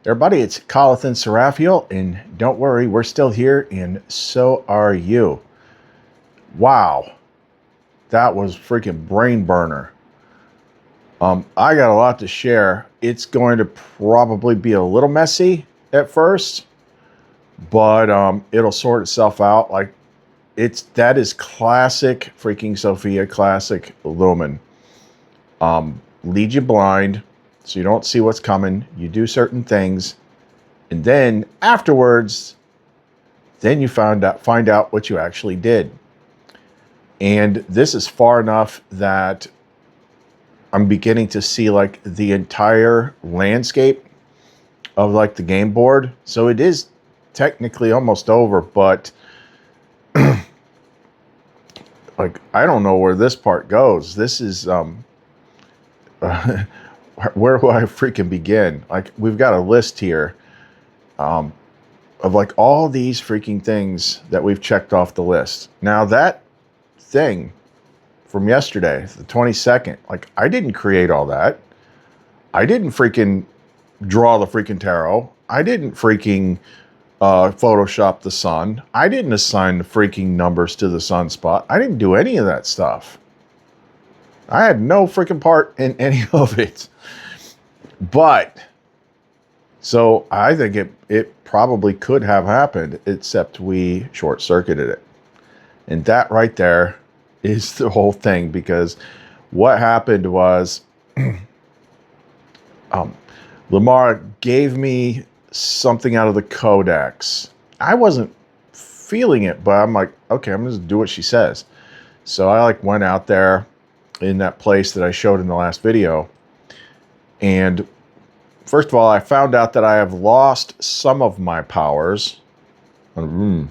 Everybody, it's Colithan Seraphiel, and don't worry, we're still here, and so are you. Wow, that was freaking brain burner. I got a lot to share. It's going to probably be a little messy at first, but it'll sort itself out. Like that is classic freaking Sophia, classic Lumen. Lead you blind, so you don't see what's coming. You do certain things, and then afterwards, then you find out what you actually did. And this is far enough that I'm beginning to see like the entire landscape of like the game board. So it is technically almost over, but like I don't know where this part goes. This is where do I freaking begin? Like we've got a list here of like all these freaking things that we've checked off the list. Now that thing from yesterday, the 22nd, like I didn't create all that. I didn't freaking draw the freaking tarot. I didn't freaking Photoshop the sun. I didn't assign the freaking numbers to the sunspot. I didn't do any of that stuff. I had no freaking part in any of it. But, so I think it probably could have happened, except we short-circuited it. And that right there is the whole thing, because what happened was Lamar gave me something out of the codex. I wasn't feeling it, but I'm like, okay, I'm just do what she says. So I like went out there in that place that I showed in the last video, and first of all, I found out that I have lost some of my powers. One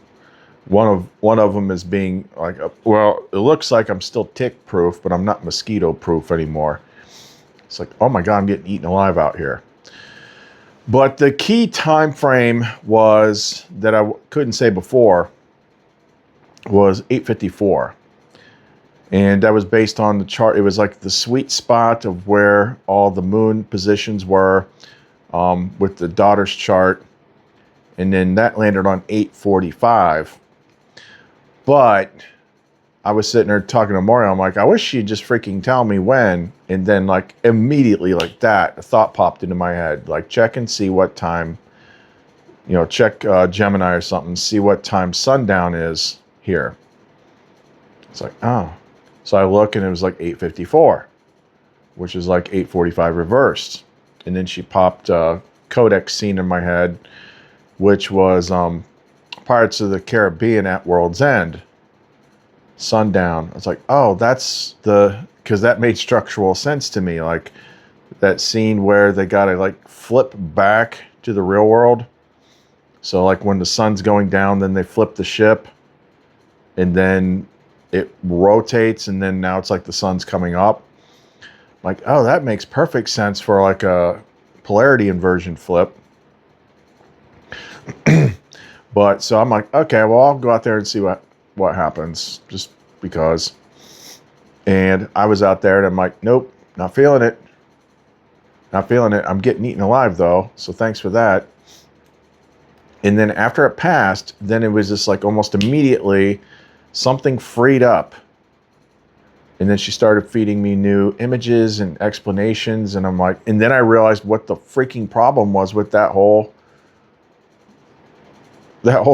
of them is being like, well, it looks like I'm still tick proof, but I'm not mosquito proof anymore. It's like, oh my God, I'm getting eaten alive out here. But the key time frame was that I couldn't say before was 8:54. And that was based on the chart. It was like the sweet spot of where all the moon positions were with the daughter's chart. And then that landed on 8:45. But I was sitting there talking to Mario. I'm like, I wish she'd just freaking tell me when. And then like immediately like that, a thought popped into my head. Like check and see what time, you know, check Gemini or something. See what time sundown is here. It's like, oh. So I look and it was like 8:54, which is like 8:45 reversed. And then she popped a codex scene in my head, which was Pirates of the Caribbean at World's End, sundown. I was like, oh, that's because that made structural sense to me. Like that scene where they got to like flip back to the real world. So like when the sun's going down, then they flip the ship and then it rotates, and then now it's like the sun's coming up. Like, oh, that makes perfect sense for like a polarity inversion flip. But so I'm like, okay, well, I'll go out there and see what happens, just because. And I was out there and I'm like, nope, not feeling it. Not feeling it. I'm getting eaten alive though, so thanks for that. And then after it passed, then it was just like almost immediately something freed up. And then she started feeding me new images and explanations. And I'm like, and then I realized what the freaking problem was with that whole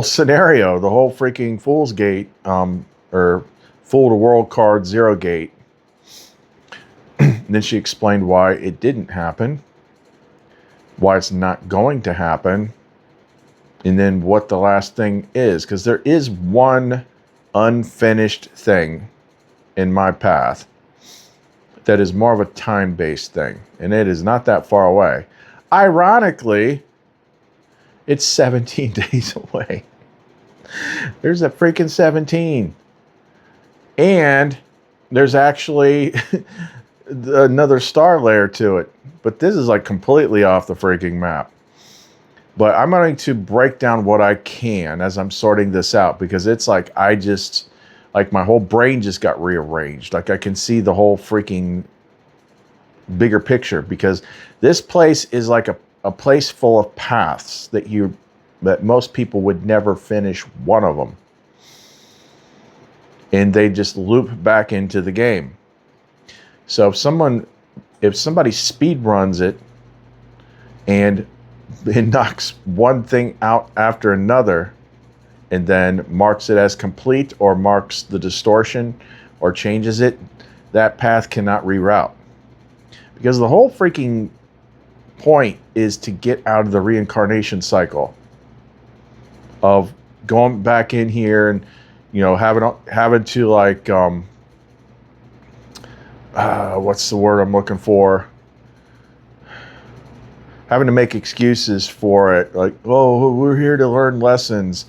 scenario, the whole freaking Fool's Gate, or Fool the World card 0 gate. And then she explained why it didn't happen, why it's not going to happen, and then what the last thing is. Because there is one unfinished thing in my path that is more of a time-based thing, and it is not that far away. Ironically, it's 17 days away. There's a freaking 17. And there's actually another star layer to it, but this is like completely off the freaking map. But I'm going to break down what I can as I'm sorting this out, because it's like like my whole brain just got rearranged. Like I can see the whole freaking bigger picture, because this place is like a a place full of paths that most people would never finish one of them. And they just loop back into the game. So if somebody speed runs it and it knocks one thing out after another and then marks it as complete or marks the distortion or changes it, that path cannot reroute. Because the whole freaking point is to get out of the reincarnation cycle of going back in here and, you know, having to like, what's the word I'm looking for? Having to make excuses for it. Like, oh, we're here to learn lessons.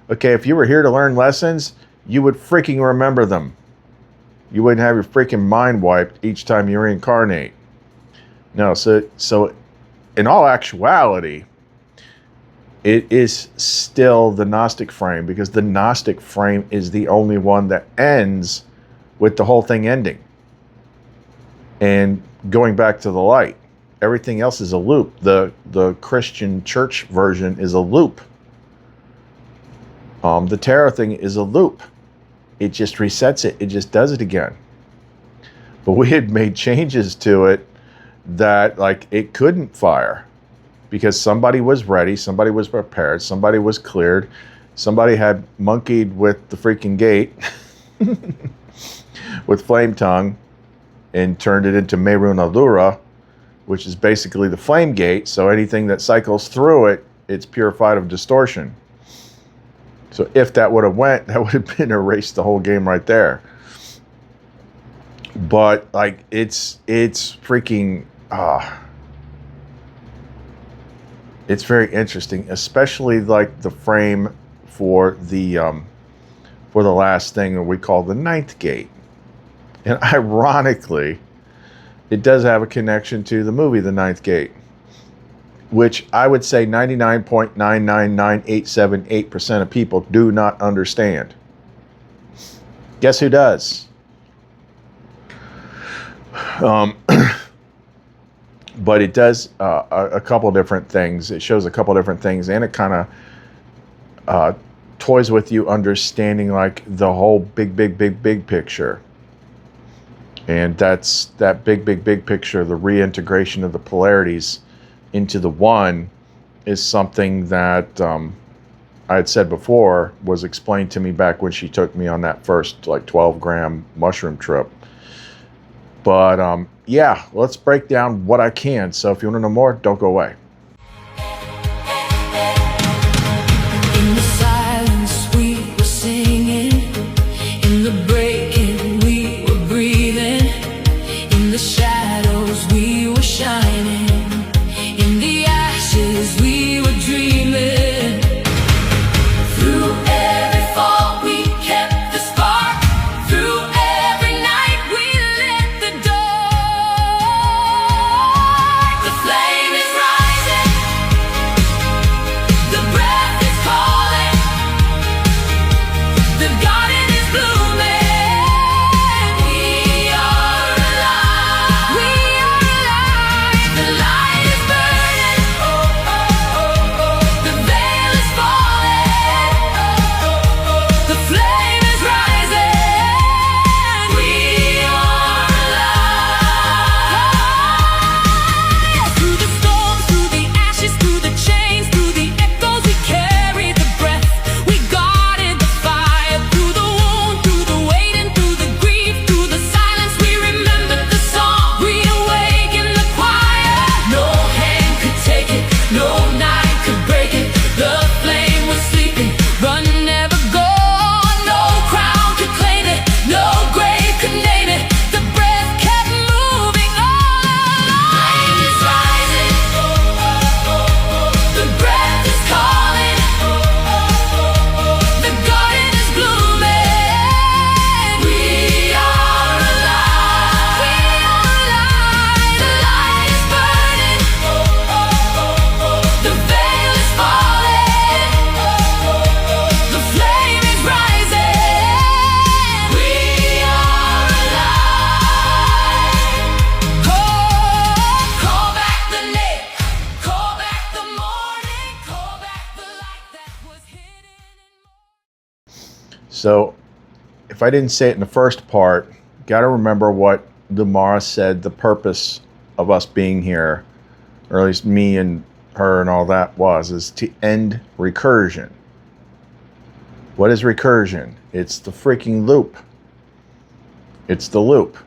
Okay, if you were here to learn lessons, you would freaking remember them. You wouldn't have your freaking mind wiped each time you reincarnate. No, so in all actuality, it is still the Gnostic frame, because the Gnostic frame is the only one that ends with the whole thing ending and going back to the light. Everything else is a loop. The Christian church version is a loop. The tarot thing is a loop. It just resets it. It just does it again. But we had made changes to it that like it couldn't fire because somebody was ready, somebody was prepared, somebody was cleared, somebody had monkeyed with the freaking gate with flame tongue and turned it into MERUN-ALU'RA, which is basically the flame gate. So anything that cycles through it, it's purified of distortion. So if that would have went, that would have been erased the whole game right there. But like it's freaking it's very interesting, especially like the frame for the last thing that we call the ninth gate. And ironically, it does have a connection to the movie The Ninth Gate, which I would say 99.999878% of people do not understand. Guess who does? But it does a couple different things. It shows a couple different things, and it kind of toys with you understanding like the whole big picture. And that's that big picture, the reintegration of the polarities into the one, is something that I had said before was explained to me back when she took me on that first like 12-gram mushroom trip. But yeah, let's break down what I can. So if you want to know more, don't go away. In the silence we were singing, in the breaking we were breathing, in the shadows we were shining, in the ashes we were dreaming. Through every fall we kept the spark, through every night we lit the dark. The flame is rising. So if I didn't say it in the first part, got to remember what the Mara said the purpose of us being here, or at least me and her and all that is to end recursion. What is recursion? It's the freaking loop. It's the loop.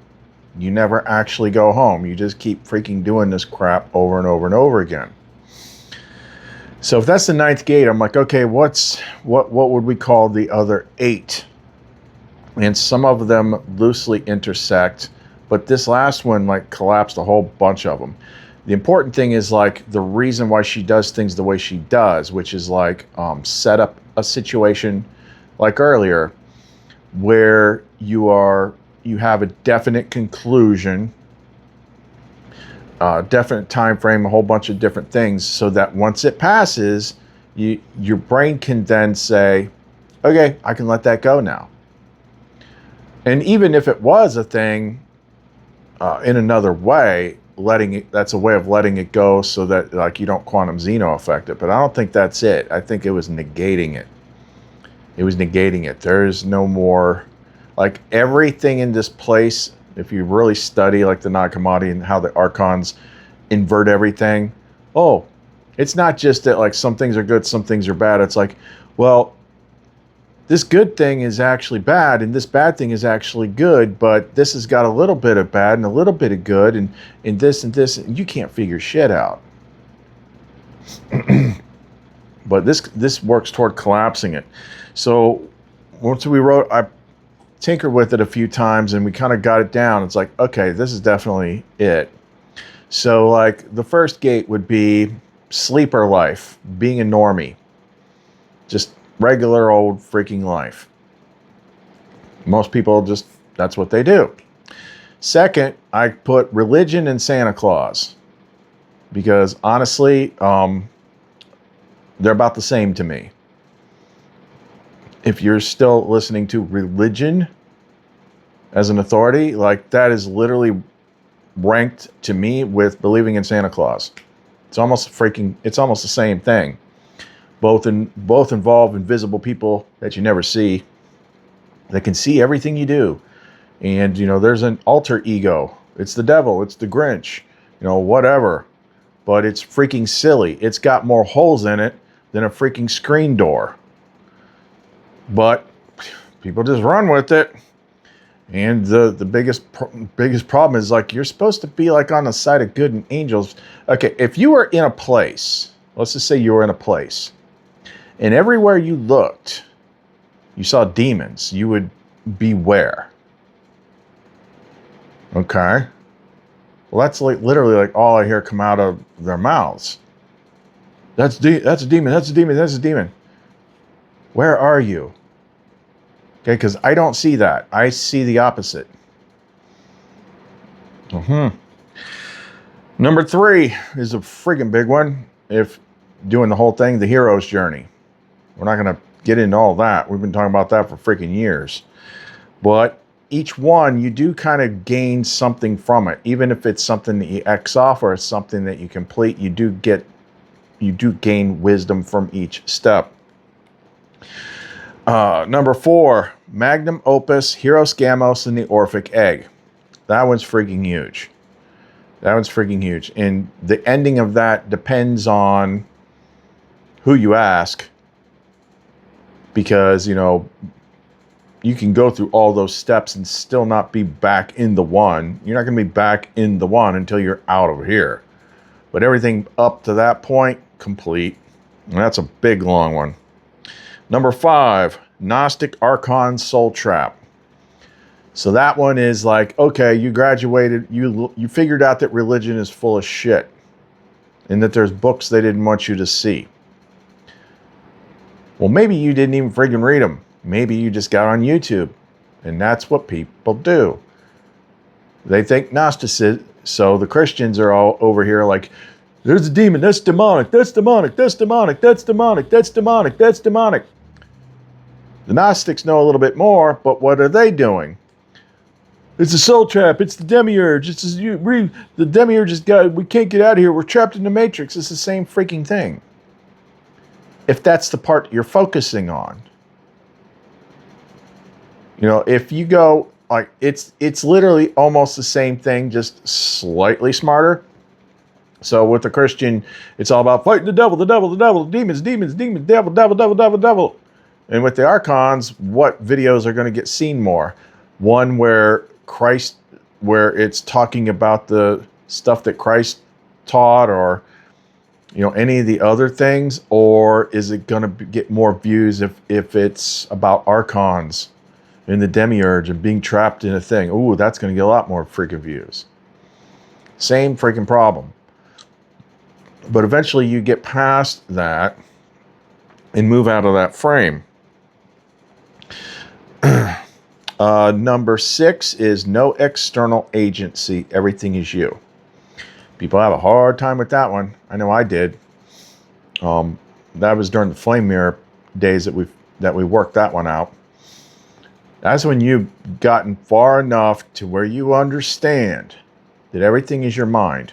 You never actually go home. You just keep freaking doing this crap over and over and over again. So if that's the 9th gate, I'm like, okay, what would we call the other 8? And some of them loosely intersect, but this last one like collapsed a whole bunch of them. The important thing is like the reason why she does things the way she does, which is like set up a situation like earlier where you have a definite conclusion, definite time frame, a whole bunch of different things, so that once it passes, your brain can then say, okay, I can let that go now. And even if it was a thing in another way, that's a way of letting it go so that like you don't quantum Zeno affect it. But I don't think that's it. I think it was negating it. It was negating it. There's no more, like everything in this place, if you really study like the Nag-Hammadi and how the archons invert everything, oh, it's not just that like some things are good, some things are bad. It's like, well, this good thing is actually bad and this bad thing is actually good, but this has got a little bit of bad and a little bit of good and this and this, and you can't figure shit out. But this works toward collapsing it. So once we wrote, I tinkered with it a few times and we kind of got it down. It's like, okay, this is definitely it. So like the first gate would be sleeper life, being a normie, just regular old freaking life. Most people just, that's what they do. Second, I put religion and Santa Claus because honestly, they're about the same to me. If you're still listening to religion as an authority, like that is literally ranked to me with believing in Santa Claus. It's almost the same thing. Both involve invisible people that you never see, that can see everything you do. And, you know, there's an alter ego. It's the devil. It's the Grinch. You know, whatever. But it's freaking silly. It's got more holes in it than a freaking screen door. But people just run with it. And the biggest problem is like you're supposed to be like on the side of good and angels. Okay, if you were in a place, let's just say you were in a place, and everywhere you looked, you saw demons, you would beware. Okay? Well, that's like literally like all I hear come out of their mouths. That's a demon, that's a demon, that's a demon. Where are you? Okay, because I don't see that. I see the opposite. Number 3 is a freaking big one. If doing the whole thing, the hero's journey. We're not going to get into all that. We've been talking about that for freaking years. But each one, you do kind of gain something from it. Even if it's something that you X off or it's something that you complete, you do gain wisdom from each step. Number 4, Magnum Opus, Heros Gamos, and the Orphic Egg. That one's freaking huge. That one's freaking huge. And the ending of that depends on who you ask. Because, you know, you can go through all those steps and still not be back in the one. You're not going to be back in the one until you're out of here. But everything up to that point, complete. And that's a big, long one. Number 5, Gnostic Archon Soul Trap. So that one is like, okay, you graduated, you figured out that religion is full of shit and that there's books they didn't want you to see. Well, maybe you didn't even friggin' read them. Maybe you just got on YouTube, and that's what people do. They think Gnosticism, so the Christians are all over here like, there's a demon, that's demonic, that's demonic, that's demonic, that's demonic, that's demonic, that's demonic. The Gnostics know a little bit more, but what are they doing? It's a soul trap. It's the demiurge. The demiurge is God. We can't get out of here. We're trapped in the matrix. It's the same freaking thing. If that's the part you're focusing on. You know, if you go like it's literally almost the same thing, just slightly smarter. So with the Christian, it's all about fighting the devil, the devil, the devil, demons, demons, demons, devil, devil, devil, devil, devil. And with the archons, what videos are going to get seen more? One where Christ, where it's talking about the stuff that Christ taught, or you know, any of the other things, or is it going to get more views if it's about archons and the demiurge and being trapped in a thing? Ooh, that's going to get a lot more freaking views. Same freaking problem. But eventually you get past that and move out of that frame. Number 6 is no external agency. Everything is you. People have a hard time with that one. I know I did. That was during the flame mirror days that we worked that one out. That's when you've gotten far enough to where you understand that everything is your mind.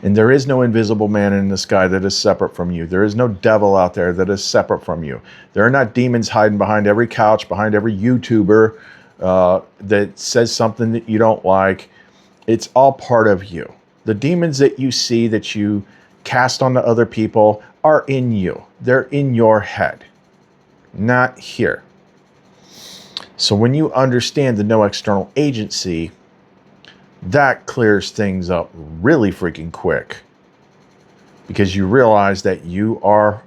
And there is no invisible man in the sky that is separate from you. There is no devil out there that is separate from you. There are not demons hiding behind every couch, behind every YouTuber that says something that you don't like. It's all part of you. The demons that you see, that you cast onto other people, are in you. They're in your head, not here. So when you understand the no external agency, that clears things up really freaking quick, because you realize that you are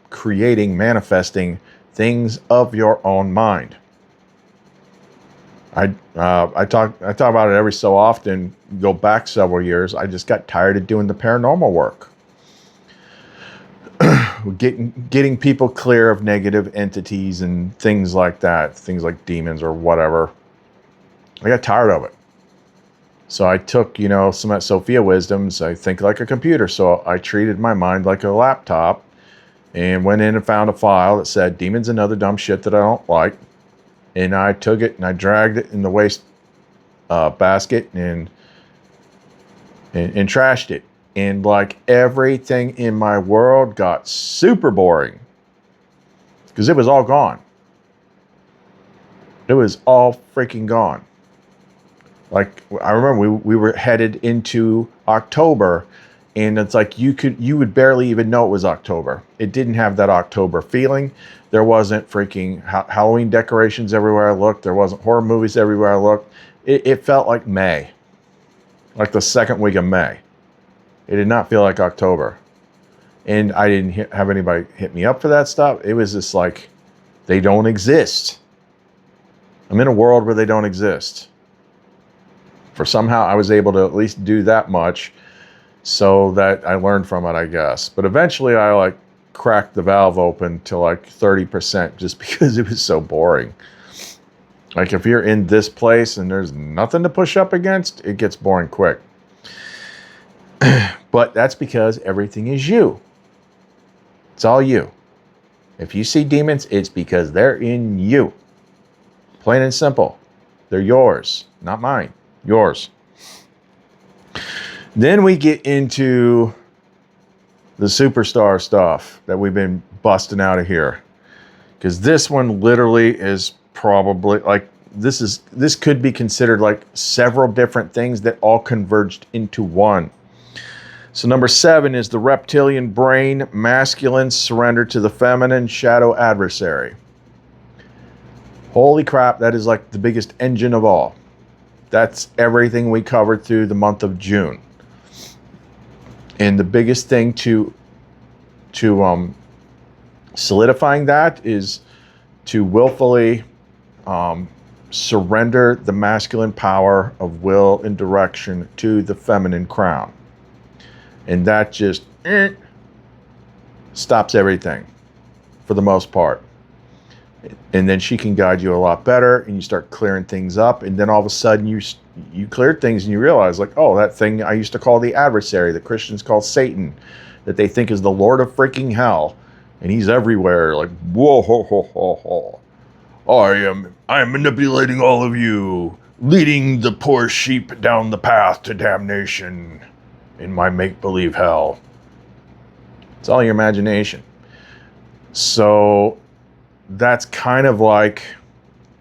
creating, manifesting things of your own mind. I talk about it every so often. Go back several years. I just got tired of doing the paranormal work, getting people clear of negative entities and things like that, things like demons or whatever. I got tired of it. So I took, you know, some of that Sophia wisdoms. I think like a computer. So I treated my mind like a laptop and went in and found a file that said demons and other dumb shit that I don't like. And I took it and I dragged it in the waste basket and trashed it. And like everything in my world got super boring because it was all gone. It was all freaking gone. Like I remember we were headed into October, and it's like you would barely even know it was October. It didn't have that October feeling. There wasn't freaking Halloween decorations everywhere I looked. There wasn't horror movies everywhere I looked. It felt like May, like the second week of May. It did not feel like October, and I didn't have anybody hit me up for that stuff. It was just like they don't exist. I'm in a world where they don't exist. For somehow I was able to at least do that much, so that I learned from it, I guess. But eventually I like cracked the valve open to like 30% just because it was so boring. Like if you're in this place and there's nothing to push up against, it gets boring quick. But that's because everything is you. It's all you. If you see demons, it's because they're in you. Plain and simple. They're yours, not mine. Yours. Then we get into the superstar stuff that we've been busting out of here, because this one literally is probably like this could be considered like several different things that all converged into one. So number 7 is the reptilian brain, masculine surrender to the feminine shadow adversary. Holy crap, that is like the biggest engine of all. That's everything we covered through the month of June. And the biggest thing to solidifying that is to willfully surrender the masculine power of will and direction to the feminine crown. And that just stops everything for the most part. And then she can guide you a lot better, and you start clearing things up. And then all of a sudden you cleared things and you realize like, oh, that thing I used to call the adversary, the Christians call Satan, that they think is the Lord of freaking hell. And he's everywhere. Like, whoa, ho, ho, ho, ho. I am manipulating all of you, leading the poor sheep down the path to damnation in my make-believe hell. It's all your imagination. So that's kind of like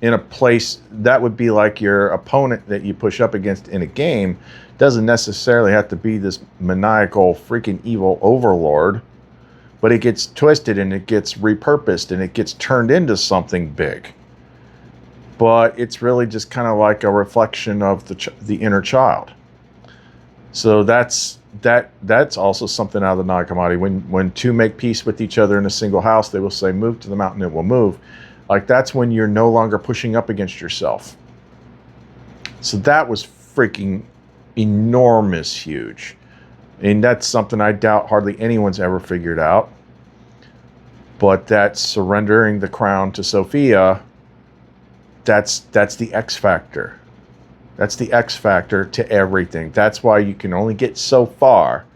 in a place that would be like your opponent that you push up against in a game. Doesn't necessarily have to be this maniacal freaking evil overlord, but it gets twisted and it gets repurposed and it gets turned into something big. But it's really just kind of like a reflection of the inner child. So that's also something out of the Nag Hammadi. When two make peace with each other in a single house, they will say, move to the mountain, it will move. Like, that's when you're no longer pushing up against yourself. So that was freaking enormous, huge. And that's something I doubt hardly anyone's ever figured out. But that surrendering the crown to Sophia, that's the X factor. That's the X factor to everything. That's why you can only get so far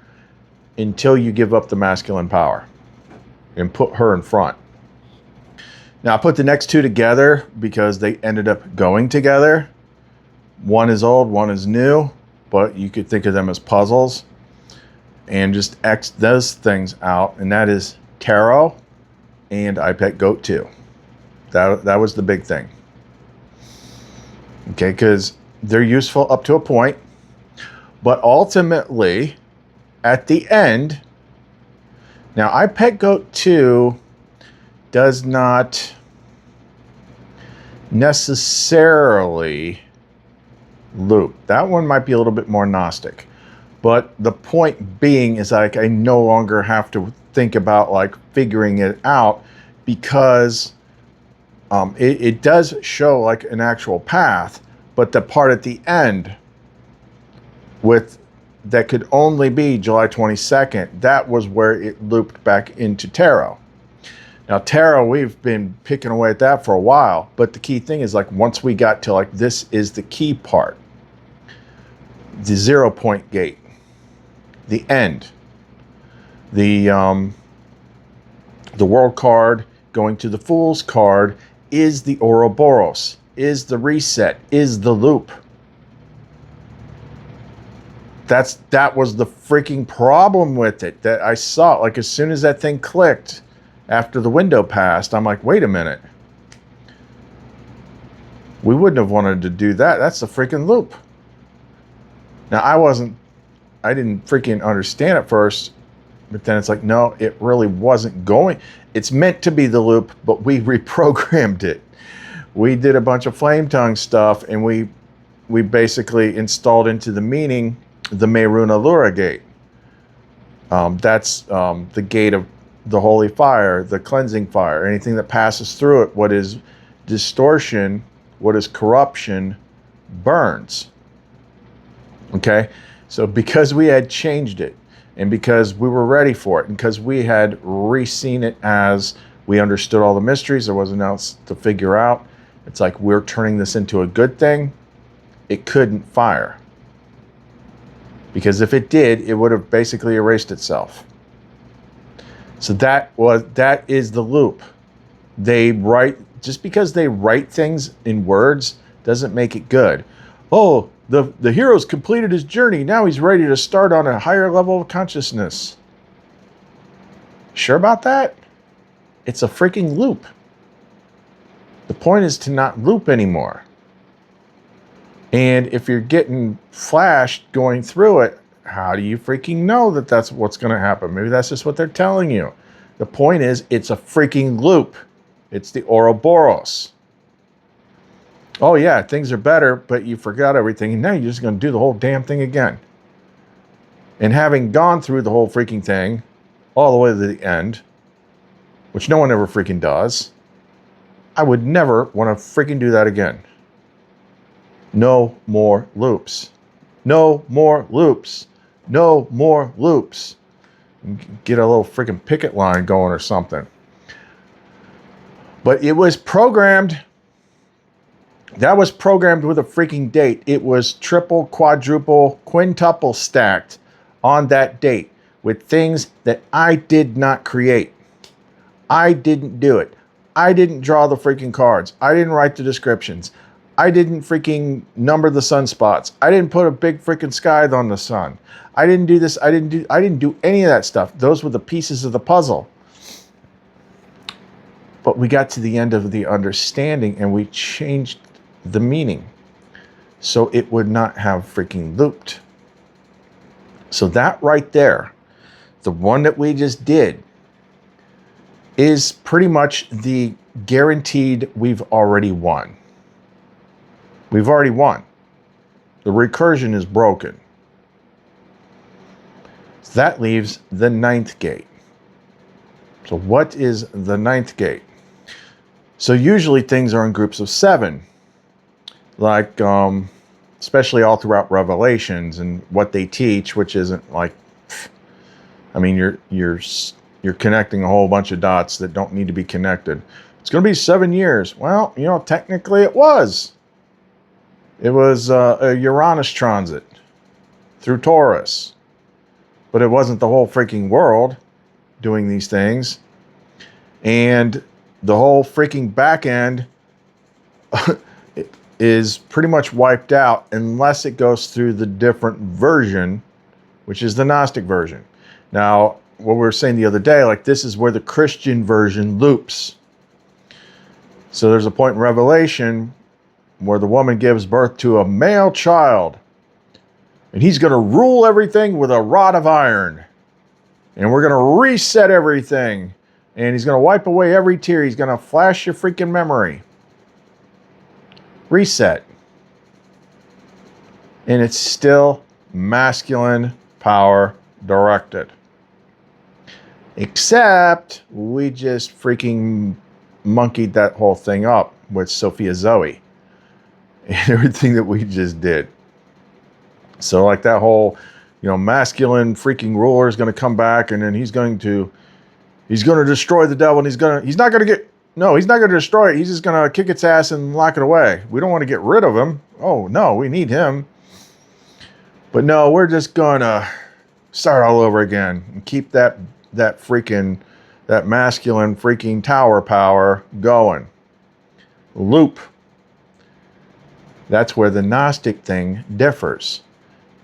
until you give up the masculine power and put her in front. Now, I put the next two together because they ended up going together. One is old, one is new, but you could think of them as puzzles. And just X those things out, and that is Tarot and I Pet Goat 2. That was the big thing. Okay, because they're useful up to a point, but ultimately, at the end, now I Pet Goat 2 does not necessarily loop. That one might be a little bit more Gnostic. But the point being is, like, I no longer have to think about like figuring it out, because it does show like an actual path, but the part at the end that could only be July 22nd, that was where it looped back into Tarot. Now, Tarot, we've been picking away at that for a while, but the key thing is, like, once we got to like, this is the key part, the 0 point gate, the end, the World card going to the Fool's card is the Ouroboros, is the reset, is the loop. That was the freaking problem with it that I saw. Like, as soon as that thing clicked after the window passed, I'm like, wait a minute. We wouldn't have wanted to do that. That's the freaking loop. Now, I didn't freaking understand at first, but then it's like, no, it really wasn't going. It's meant to be the loop, but we reprogrammed it. We did a bunch of flame tongue stuff, and we basically installed into the meaning the MERUN-ALU'RA gate. That's the gate of the holy fire, the cleansing fire, anything that passes through it, what is distortion, what is corruption, burns. Okay? So because we had changed it, and because we were ready for it, and because we had re-seen it as we understood all the mysteries, there wasn't else to figure out, it's like, we're turning this into a good thing. It couldn't fire. Because if it did, it would have basically erased itself. So that is the loop. Just because they write things in words doesn't make it good. Oh, the hero's completed his journey. Now he's ready to start on a higher level of consciousness. Sure about that? It's a freaking loop. The point is to not loop anymore. And if you're getting flashed going through it, how do you freaking know that that's what's going to happen? Maybe that's just what they're telling you. The point is, it's a freaking loop. It's the Ouroboros. Oh yeah, things are better, but you forgot everything, and now you're just going to do the whole damn thing again. And having gone through the whole freaking thing, all the way to the end, which no one ever freaking does, I would never want to freaking do that again. No more loops. No more loops. No more loops. Get a little freaking picket line going or something. But it was programmed. That was programmed with a freaking date. It was triple, quadruple, quintuple stacked on that date with things that I did not create. I didn't do it. I didn't draw the freaking cards. I didn't write the descriptions. I didn't freaking number the sunspots. I didn't put a big freaking sky on the sun. I didn't do this. I didn't do any of that stuff. Those were the pieces of the puzzle. But we got to the end of the understanding and we changed the meaning. So it would not have freaking looped. So that right there, the one that we just did, is pretty much the guaranteed we've already won. We've already won. The recursion is broken. So that leaves the ninth gate. So what is the ninth gate? So usually things are in groups of 7, like especially all throughout Revelations and what they teach, which isn't like, I mean, you're connecting a whole bunch of dots that don't need to be connected. It's going to be 7 years. Well, you know, technically it was. It was a Uranus transit through Taurus, but it wasn't the whole freaking world doing these things. And the whole freaking back end is pretty much wiped out unless it goes through the different version, which is the Gnostic version. Now, what we were saying the other day, like this is where the Christian version loops. So there's a point in Revelation where the woman gives birth to a male child, and he's going to rule everything with a rod of iron, and we're going to reset everything, and he's going to wipe away every tear. He's going to flash your freaking memory. Reset. And it's still masculine power directed. Except we just freaking monkeyed that whole thing up with Sophia Zoe and everything that we just did. So like that whole, you know, masculine freaking ruler is going to come back, and then he's going to destroy the devil, and he's not going to destroy it. He's just going to kick its ass and lock it away. We don't want to get rid of him. Oh no, we need him. But no, we're just going to start all over again and keep that masculine freaking tower power going. Loop. That's where the Gnostic thing differs.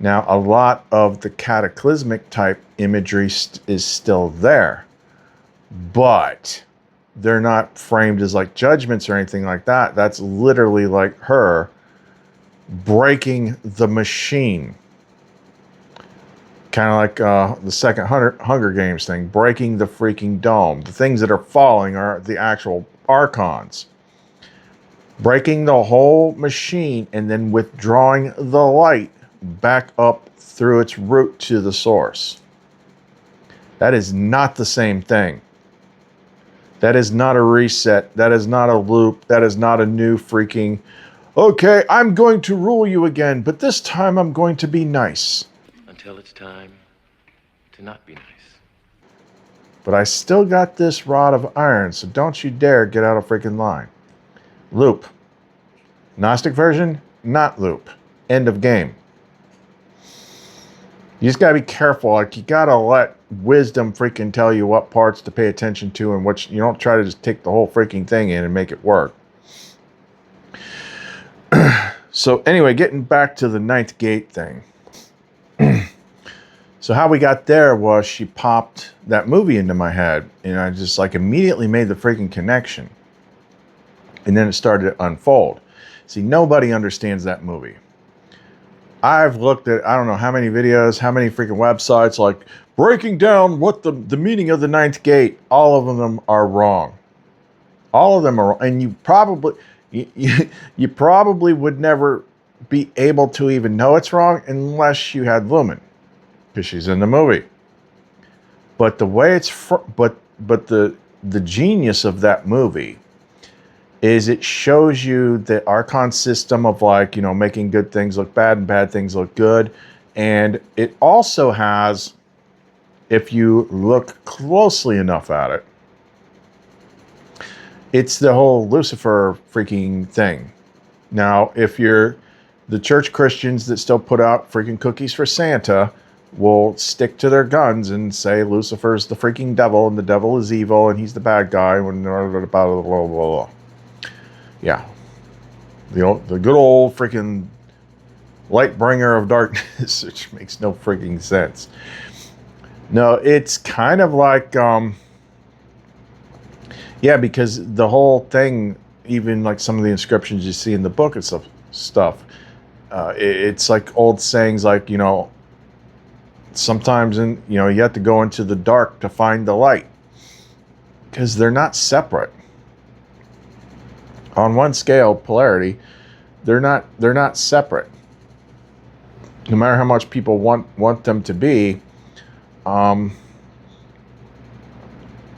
Now, a lot of the cataclysmic type imagery is still there, but they're not framed as like judgments or anything like that. That's literally like her breaking the machine. Kind of like the second Hunger Games thing, breaking the freaking dome. The things that are falling are the actual archons. Breaking the whole machine and then withdrawing the light back up through its root to the source. That is not the same thing. That is not a reset. That is not a loop. That is not a new freaking, okay, I'm going to rule you again, but this time I'm going to be nice. Until it's time to not be nice. But I still got this rod of iron, so don't you dare get out of freaking line. Loop. Gnostic version, not loop. End of game. You just gotta be careful. Like, you gotta let wisdom freaking tell you what parts to pay attention to and what you don't try to just take the whole freaking thing in and make it work. So anyway, getting back to the ninth gate thing. So how we got there was she popped that movie into my head, and I just like immediately made the freaking connection. And then it started to unfold. See, nobody understands that movie. I've looked at, I don't know how many videos, how many freaking websites, like breaking down what the meaning of the ninth gate. All of them are wrong. All of them are wrong. And you probably would never be able to even know it's wrong unless you had Lumen, because she's in the movie. But the way it's, but the genius of that movie is it shows you the Archon system of, like, you know, making good things look bad and bad things look good. And it also has, if you look closely enough at it, it's the whole Lucifer freaking thing. Now, if you're the church Christians that still put out freaking cookies for Santa, will stick to their guns and say Lucifer's the freaking devil and the devil is evil and he's the bad guy. When blah, blah, blah, blah, blah. Yeah, the good old freaking light bringer of darkness, which makes no freaking sense. No, it's kind of like Yeah, because the whole thing, even like some of the inscriptions you see in the book and stuff, it's like old sayings, like, you know, sometimes you have to go into the dark to find the light, because they're not separate. On one scale, polarity, they're not separate. No matter how much people want them to be. I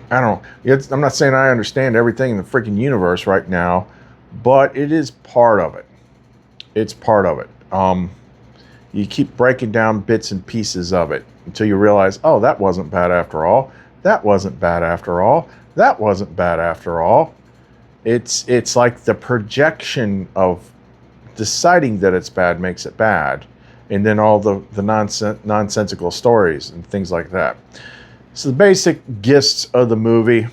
don't know. I'm not saying I understand everything in the freaking universe right now, but it is part of it. It's part of it. You keep breaking down bits and pieces of it until you realize, oh, that wasn't bad after all. That wasn't bad after all. That wasn't bad after all. It's like the projection of deciding that it's bad makes it bad, and then all the nonsensical stories and things like that. So the basic gist of the movie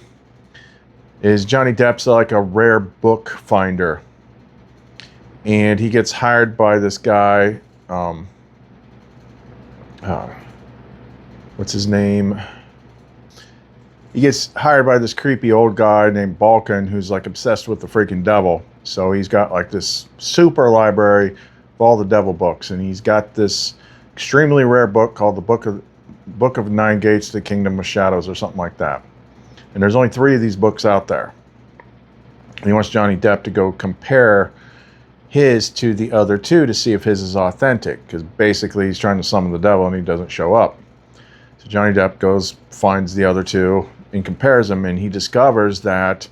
is Johnny Depp's like a rare book finder, and he gets hired by this guy. What's his name? He gets hired by this creepy old guy named Balkan, who's like obsessed with the freaking devil. So he's got like this super library of all the devil books, and he's got this extremely rare book called the Book of Nine Gates to the Kingdom of Shadows, or something like that. And there's only 3 of these books out there. And he wants Johnny Depp to go compare his to the other 2 to see if his is authentic, because basically he's trying to summon the devil and he doesn't show up. So Johnny Depp goes, finds the other 2 and compares them, and he discovers that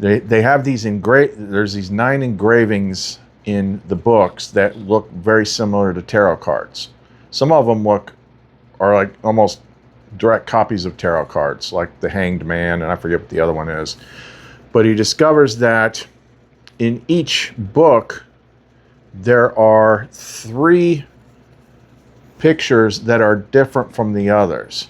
they have these there's these 9 engravings in the books that look very similar to tarot cards. Some of them are like almost direct copies of tarot cards, like the Hanged Man, and I forget what the other one is. But he discovers that in each book there are 3 pictures that are different from the others.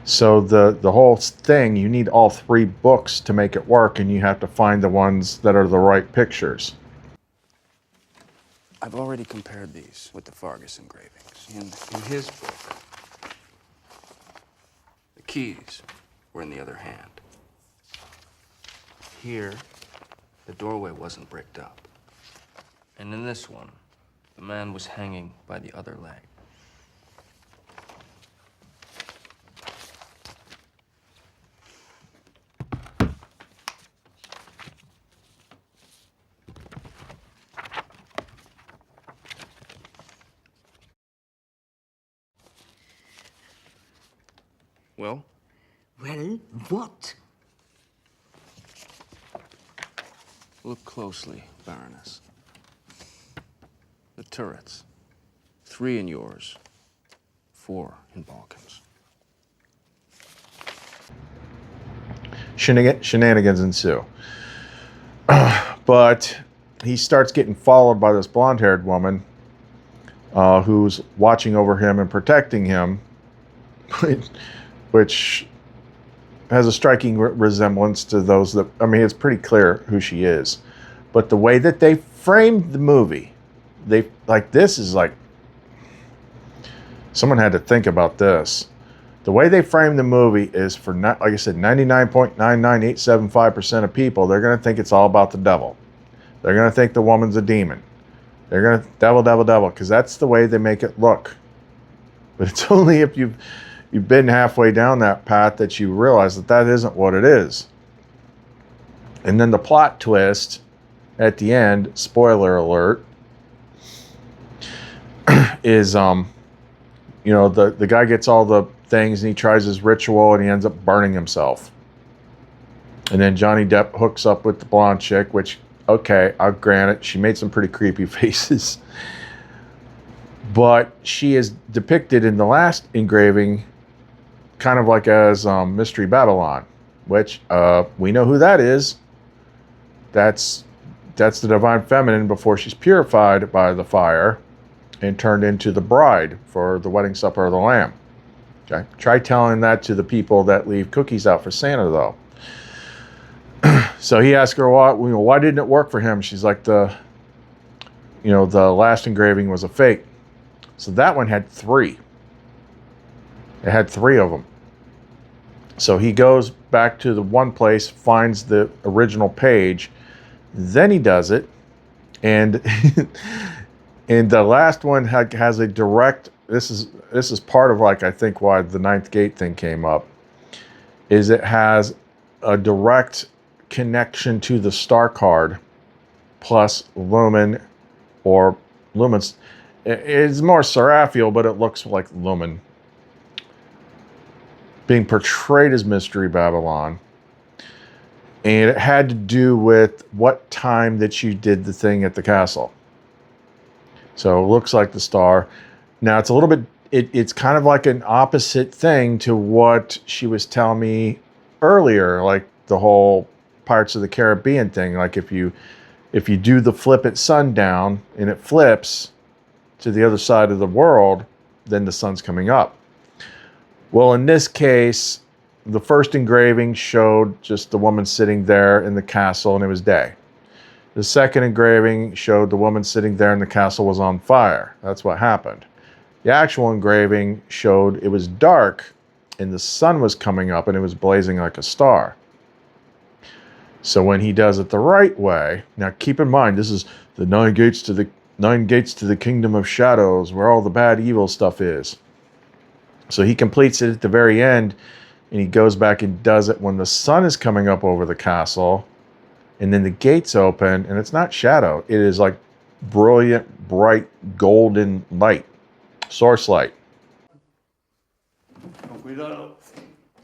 So the whole thing, you need all 3 books to make it work, and you have to find the ones that are the right pictures. I've already compared these with the Fargus engravings. In his book, the keys were in the other hand. Here, the doorway wasn't bricked up. And in this one, the man was hanging by the other leg. Well? Well, what? Look closely, Baroness. The turrets. 3 in yours, 4 in Balkan's. Shenanigans ensue. But he starts getting followed by this blonde-haired woman who's watching over him and protecting him, which has a striking resemblance to those that, I mean, it's pretty clear who she is. But the way that they framed the movie, this is like, someone had to think about this. The way they framed the movie is for, not, like I said, 99.99875% of people, they're going to think it's all about the devil. They're going to think the woman's a demon. They're going to, devil, because that's the way they make it look. But it's only if you've been halfway down that path that you realize that that isn't what it is. And then the plot twist at the end, spoiler alert, is the guy gets all the things and he tries his ritual and he ends up burning himself. And then Johnny Depp hooks up with the blonde chick, which, okay, I'll grant it, she made some pretty creepy faces. But she is depicted in the last engraving kind of like as Mystery Babylon, which we know who that is. That's the divine feminine before she's purified by the fire and turned into the bride for the wedding supper of the Lamb. Okay? Try telling that to the people that leave cookies out for Santa, though. So he asked her, why didn't it work for him? She's like, the last engraving was a fake. So that one had 3. It had 3 of them. So he goes back to the one place, finds the original page, then he does it, and and the last one has a direct. This is part of, like, I think why the ninth gate thing came up, is it has a direct connection to the star card plus lumen or lumens. It's more seraphial, but it looks like lumen being portrayed as Mystery Babylon. And it had to do with what time that you did the thing at the castle. So it looks like the star. Now it's a little bit, it's kind of like an opposite thing to what she was telling me earlier, like the whole Pirates of the Caribbean thing. Like if you do the flip at sundown and it flips to the other side of the world, then the sun's coming up. Well, in this case, the first engraving showed just the woman sitting there in the castle and it was day. The second engraving showed the woman sitting there and the castle was on fire. That's what happened. The actual engraving showed it was dark and the sun was coming up and it was blazing like a star. So when he does it the right way, now keep in mind, this is the nine gates to the kingdom of shadows, where all the bad evil stuff is. So he completes it at the very end, and he goes back and does it when the sun is coming up over the castle, and then the gates open, and it's not shadow. It is like brilliant, bright, golden light, source light. Con cuidado,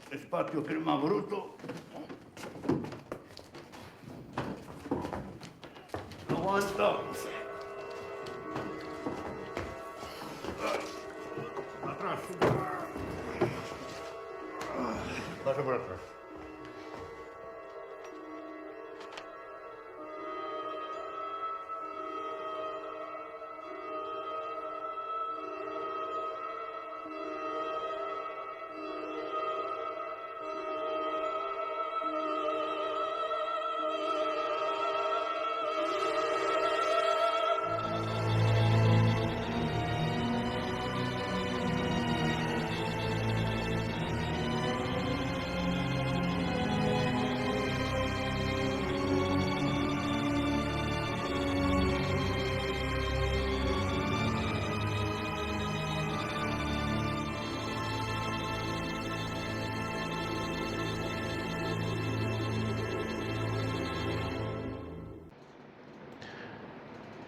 despacio que es más bruto. Aguanta. Atrás. Pasa por atrás.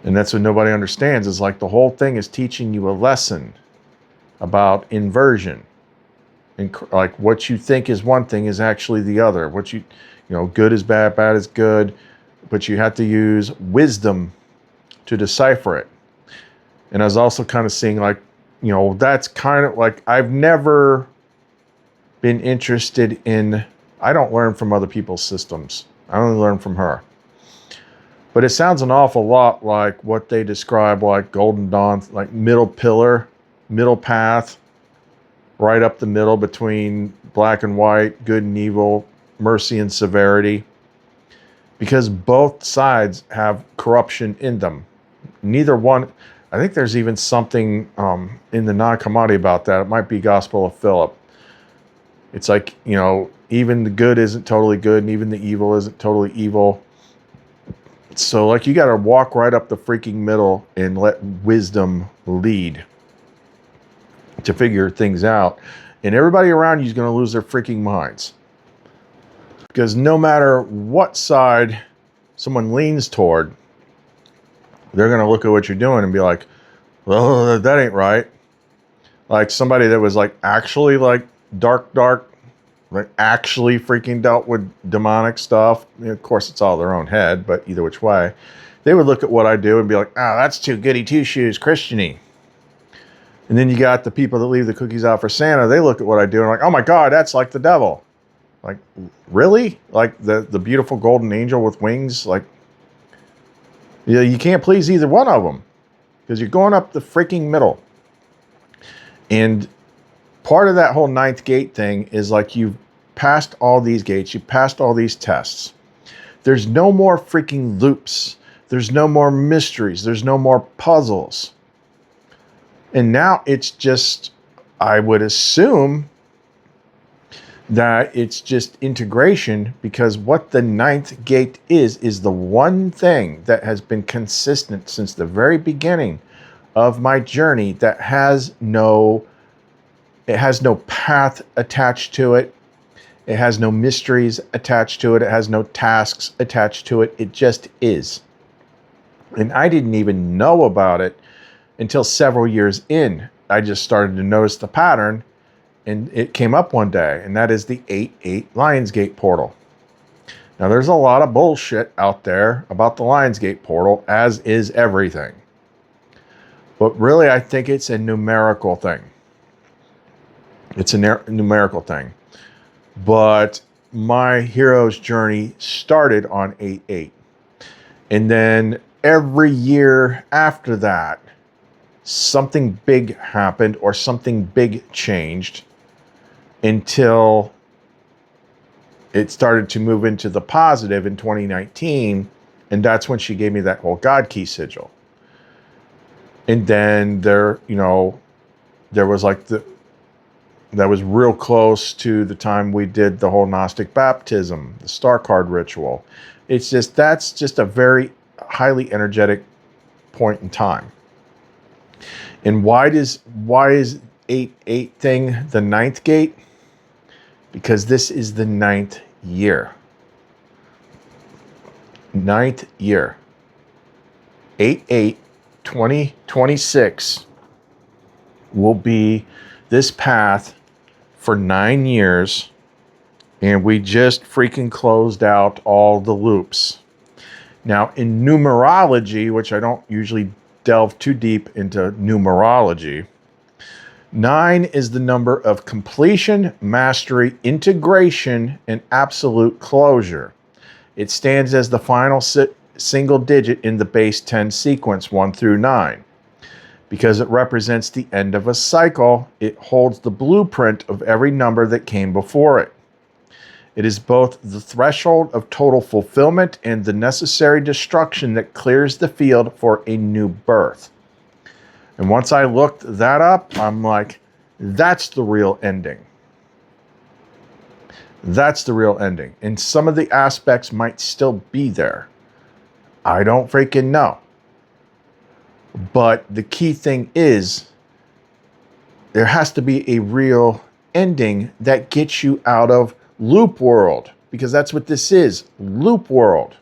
And that's what nobody understands, is like the whole thing is teaching you a lesson about inversion. And like what you think is one thing is actually the other. What you know, good is bad, bad is good, but you have to use wisdom to decipher it. And I was also kind of seeing, like, you know, that's kind of like, I've never been interested in, I don't learn from other people's systems. I only learn from her. But it sounds an awful lot like what they describe, like Golden Dawn, like middle pillar, middle path, right up the middle between black and white, good and evil, mercy and severity. Because both sides have corruption in them. Neither one, I think there's even something in the Nag Hammadi about that. It might be Gospel of Philip. It's like, you know, even the good isn't totally good and even the evil isn't totally evil. So, like, you got to walk right up the freaking middle and let wisdom lead to figure things out. And everybody around you is going to lose their freaking minds. Because no matter what side someone leans toward, they're going to look at what you're doing and be like, well, that ain't right. Like somebody that was like actually like dark, like actually freaking dealt with demonic stuff. I mean, of course, it's all their own head, but either which way, they would look at what I do and be like, oh, that's too goody two-shoes, Christian-y. And then you got the people that leave the cookies out for Santa. They look at what I do and are like, oh my God, that's like the devil. Like, really? Like the beautiful golden angel with wings? Like, you can't please either one of them because you're going up the freaking middle. And part of that whole ninth gate thing is like you've passed all these gates, you've passed all these tests. There's no more freaking loops. There's no more mysteries. There's no more puzzles. And now it's just, I would assume that it's just integration, because what the ninth gate is the one thing that has been consistent since the very beginning of my journey that has no path attached to it. It has no mysteries attached to it. It has no tasks attached to it. It just is. And I didn't even know about it until several years in. I just started to notice the pattern, and it came up one day, and that is the 8-8 Lionsgate portal. Now, there's a lot of bullshit out there about the Lionsgate portal, as is everything. But really, I think it's a numerical thing. It's a numerical thing. But my hero's journey started on 8-8. And then every year after that, something big happened or something big changed until it started to move into the positive in 2019. And that's when she gave me that whole God key sigil. And then there was like that was real close to the time we did the whole Gnostic baptism, the star card ritual. That's just a very highly energetic point in time. And why is 8-8 thing the ninth gate? Because this is the ninth year. Ninth year. 8-8, 2026 will be this path for 9 years, and we just freaking closed out all the loops. Now, in numerology, which I don't usually delve too deep into numerology, 9 is the number of completion, mastery, integration, and absolute closure. It stands as the final single digit in the base 10 sequence 1 through 9. Because it represents the end of a cycle, it holds the blueprint of every number that came before it. It is both the threshold of total fulfillment and the necessary destruction that clears the field for a new birth. And once I looked that up, I'm like, that's the real ending. That's the real ending. And some of the aspects might still be there. I don't freaking know. But the key thing is, there has to be a real ending that gets you out of loop world, because that's what this is, loop world.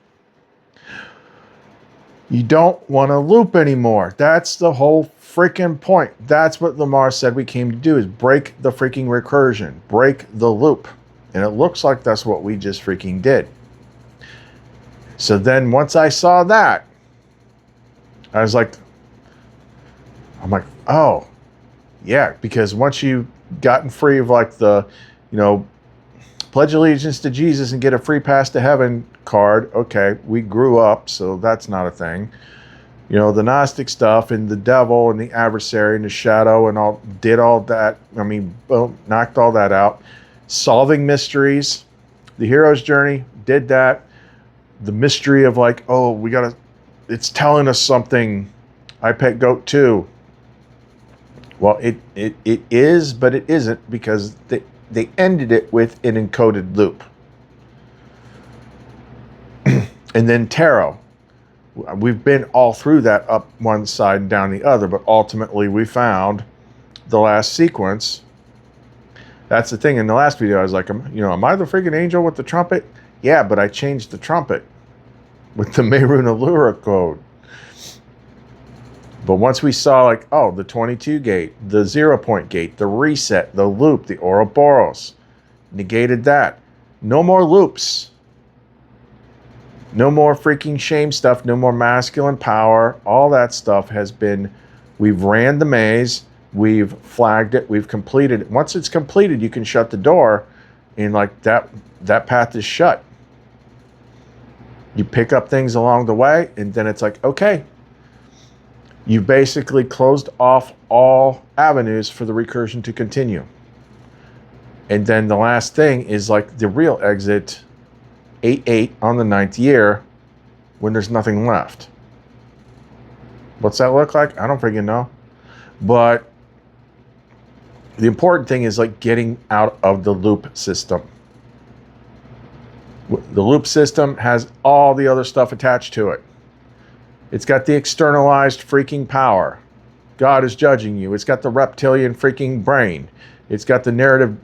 You don't want to loop anymore. That's the whole freaking point. That's what Lamar said we came to do, is break the freaking recursion, break the loop. And it looks like that's what we just freaking did. So then once I saw that, I was like, oh, yeah, because once you've gotten free of like the, pledge allegiance to Jesus and get a free pass to heaven card, okay, we grew up, so that's not a thing. The Gnostic stuff and the devil and the adversary and the shadow and did all that. Boom, knocked all that out. Solving mysteries, the hero's journey, did that. The mystery of like, oh, it's telling us something. I Pet Goat 2. Well, it is, but it isn't, because they ended it with an encoded loop. And then tarot. We've been all through that, up one side and down the other, but ultimately we found the last sequence. That's the thing. In the last video, I was like, am I the freaking angel with the trumpet? Yeah, but I changed the trumpet with the MERUN-ALU'RA code. But once we saw like, oh, the 22 gate, the 0 point gate, the reset, the loop, the Ouroboros, negated that. No more loops. No more freaking shame stuff. No more masculine power. All that stuff has been, we've ran the maze. We've flagged it. We've completed it. Once it's completed, you can shut the door, and like that path is shut. You pick up things along the way, and then it's like, okay, you basically closed off all avenues for the recursion to continue. And then the last thing is like the real exit, 8-8 on the 9th year, when there's nothing left. What's that look like? I don't freaking know. But The important thing is like getting out of the loop system. The loop system has all the other stuff attached to it. It's got the externalized freaking power. God is judging you. It's got the reptilian freaking brain. It's got the narrative,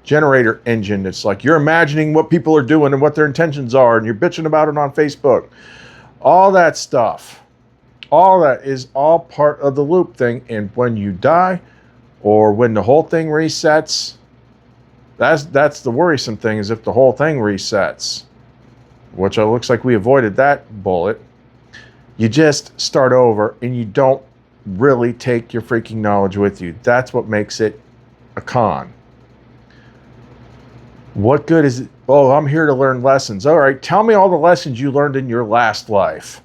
generator engine. It's like you're imagining what people are doing and what their intentions are, and you're bitching about it on Facebook. All that stuff. All that is all part of the loop thing. And when you die, or when the whole thing resets, that's the worrisome thing, is if the whole thing resets, which it looks like we avoided that bullet. You just start over and you don't really take your freaking knowledge with you. That's what makes it a con. What good is it? Oh, I'm here to learn lessons. All right, tell me all the lessons you learned in your last life.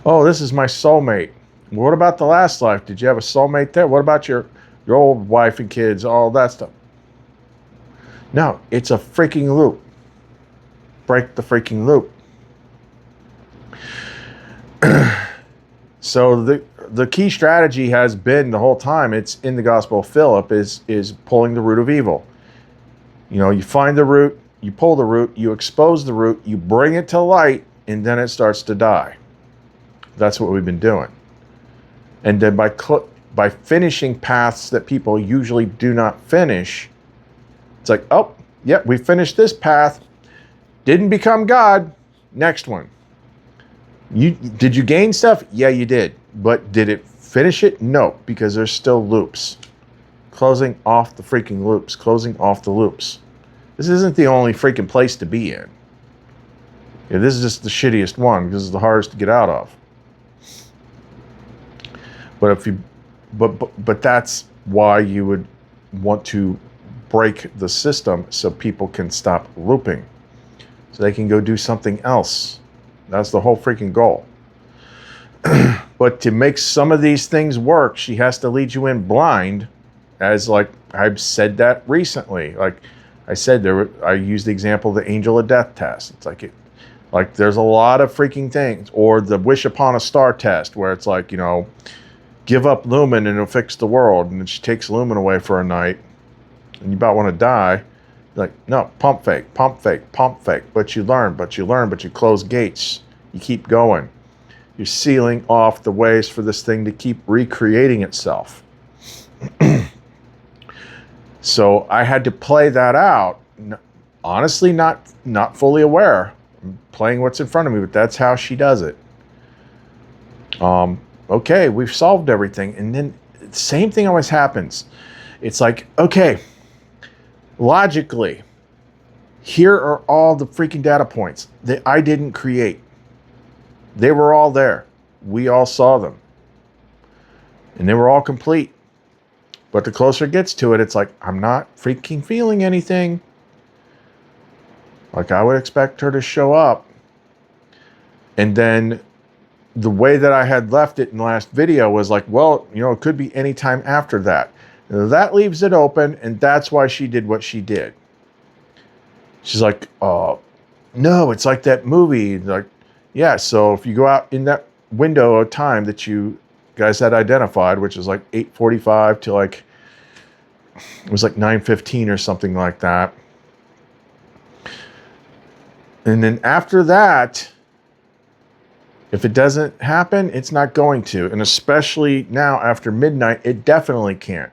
Oh, this is my soulmate. What about the last life? Did you have a soulmate there? What about your old wife and kids? All that stuff. No, it's a freaking loop. Break the freaking loop. So the key strategy has been the whole time, it's in the Gospel of Philip, is pulling the root of evil. You find the root, you pull the root, you expose the root, you bring it to light, and then it starts to die. That's what we've been doing. And then by finishing paths that people usually do not finish, it's like, oh, yeah, we finished this path. Didn't become God. Next one. Did you gain stuff? Yeah, you did. But did it finish it? No, because there's still loops. Closing off the freaking loops. Closing off the loops. This isn't the only freaking place to be in. Yeah, this is just the shittiest one because it's the hardest to get out of. But that's why you would want to break the system so people can stop looping. So they can go do something else. That's the whole freaking goal. But to make some of these things work, she has to lead you in blind, as like I've said that recently. Like I said, I used the example of the angel of death test. It's like there's a lot of freaking things. Or the wish upon a star test, where it's like, give up Lumen and it'll fix the world. And then she takes Lumen away for a night and you about want to die. Like, no, pump fake, pump fake, pump fake. But you learn, but you close gates. You keep going. You're sealing off the ways for this thing to keep recreating itself. So I had to play that out. Honestly, not fully aware. I'm playing what's in front of me, but that's how she does it. Okay, we've solved everything. And then the same thing always happens. It's like, okay, logically, here are all the freaking data points that I didn't create. They were all there. We all saw them. And they were all complete. But the closer it gets to it, it's like, I'm not freaking feeling anything. Like I would expect her to show up. And then the way that I had left it in the last video was like, well, it could be any time after that. That leaves it open, and that's why she did what she did. She's like, oh, no, it's like that movie. Like, yeah, so if you go out in that window of time that you guys had identified, which is like 8:45 to it was like 9:15 or something like that. And then after that, if it doesn't happen, it's not going to. And especially now after midnight, it definitely can't.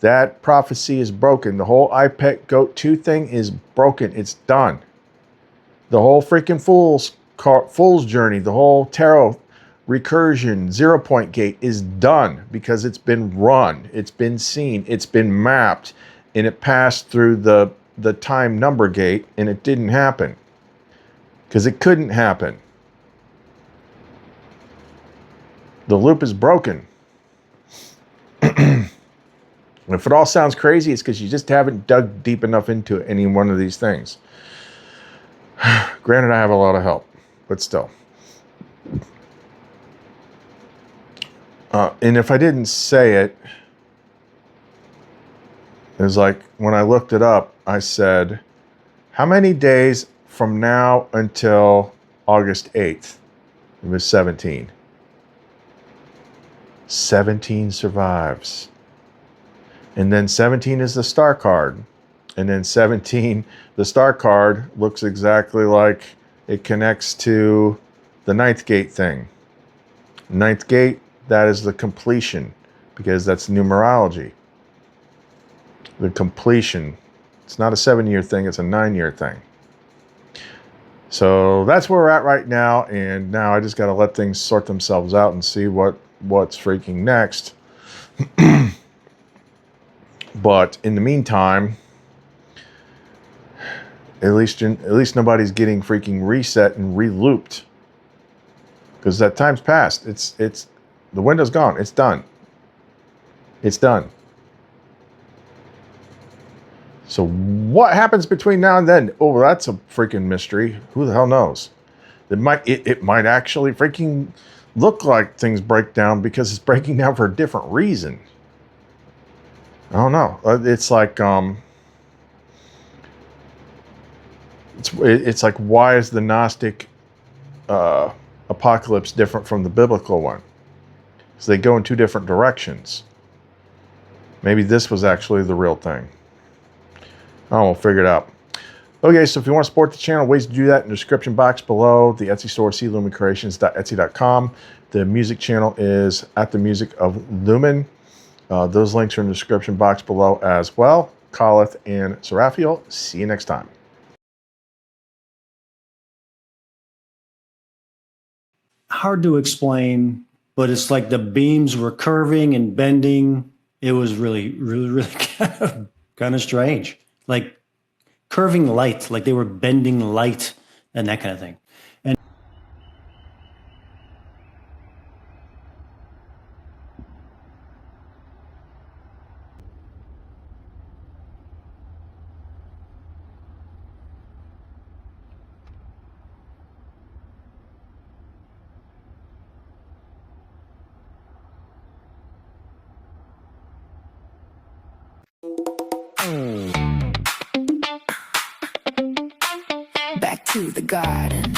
That prophecy is broken. The whole I Pet Goat 2 thing is broken. It's done. The whole freaking fool's journey, the whole tarot recursion 0 point gate is done because it's been run. It's been seen. It's been mapped. And it passed through the time number gate, and it didn't happen. Because it couldn't happen. The loop is broken. If it all sounds crazy, it's because you just haven't dug deep enough into any one of these things. Granted, I have a lot of help, but still. And if I didn't say it, it was like when I looked it up, I said, how many days from now until August 8th? It was 17. 17 survives. And then 17 is the star card. And then 17, the star card looks exactly like it connects to the ninth gate thing. Ninth gate, that is the completion, because that's numerology. The completion. It's not a 7-year thing, it's a 9-year thing. So that's where we're at right now, and now I just got to let things sort themselves out and see what's freaking next. But in the meantime, at least nobody's getting freaking reset and re-looped, because that time's passed. It's the window's gone. It's done. It's done. So what happens between now and then? Oh, that's a freaking mystery. Who the hell knows? It might actually freaking look like things break down because it's breaking down for a different reason. I don't know. It's like it's like, why is the Gnostic apocalypse different from the biblical one? Because they go in two different directions. Maybe this was actually the real thing. Oh, we'll figure it out. Okay, so if you want to support the channel, ways to do that in the description box below. The Etsy store, clumencreations.etsy.com. The music channel is At the Music of Lumen. Those links are in the description box below as well. Coleth and Seraphiel. See you next time. Hard to explain, but it's like the beams were curving and bending. It was really kind of strange. Like curving light, like they were bending light and that kind of thing. And Back to the garden.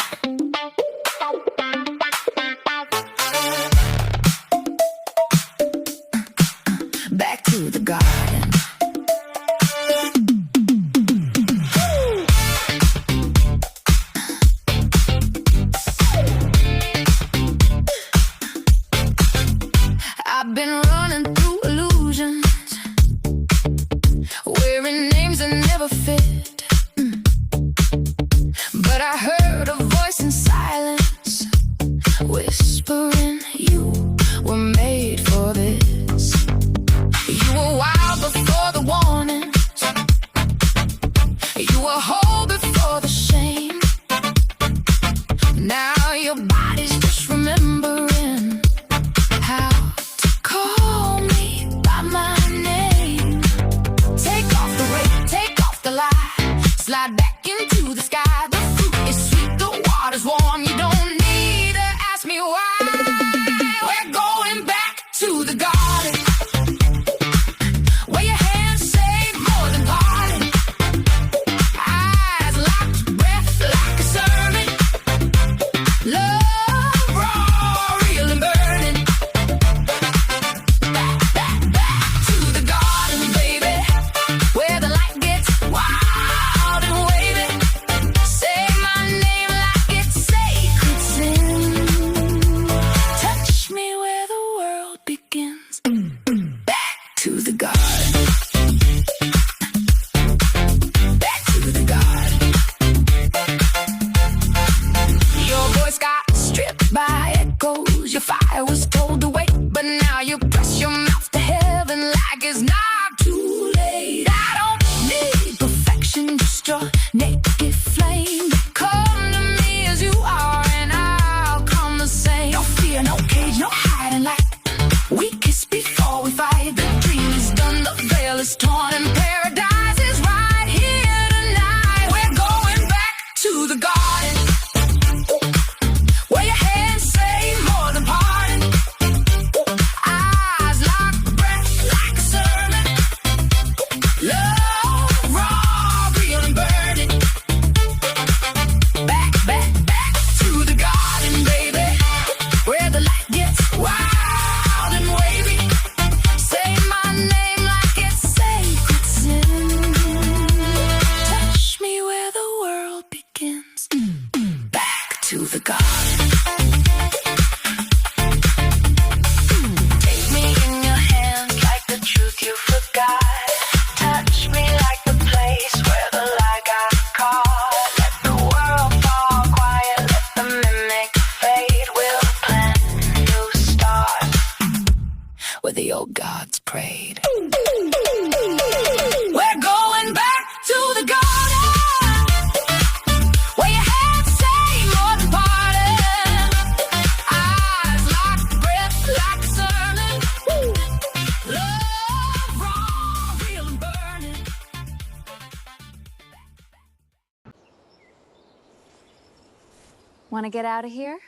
Back to the garden. I've been running through illusions, wearing names that never fit. But I heard a voice in silence, whispering, you were made for this. You were wild before the warnings. You were whole before the shame. Now your body's just remembering how to call me by my name. Take off the weight, take off the lie, slide back into the sky. It's sweet, the water's warm, you don't need to ask me why. We're going back to the garden, where your hands say more than pardon. Eyes locked, breath like a sermon. Love raw, real and burning. Back to the garden, baby, where the light gets wild and wavy. Say my name like it's sacred sin. Touch me where the world begins. Back to the garden. Back to the garden. Your voice got stripped by echoes. Your fire was told to wait, but now you press your mouth to heaven like it's not too late. I don't need perfection, just your naked flame. Come to me as you are, and I'll come the same. No fear, no cage, no hiding light. We kiss before we fight. The dream is done, the veil is torn, and paradise is right here tonight. We're going back to the garden, where your hands say more than pardon. Eyes locked, breath like a sermon. Love raw, real and burning. Back to the garden, baby, where the light gets wild and your gods prayed. We're going back to the garden, where your hands say more than pardon. Eyes like breath, like a sermon. Love raw, real and burning. Want to get out of here?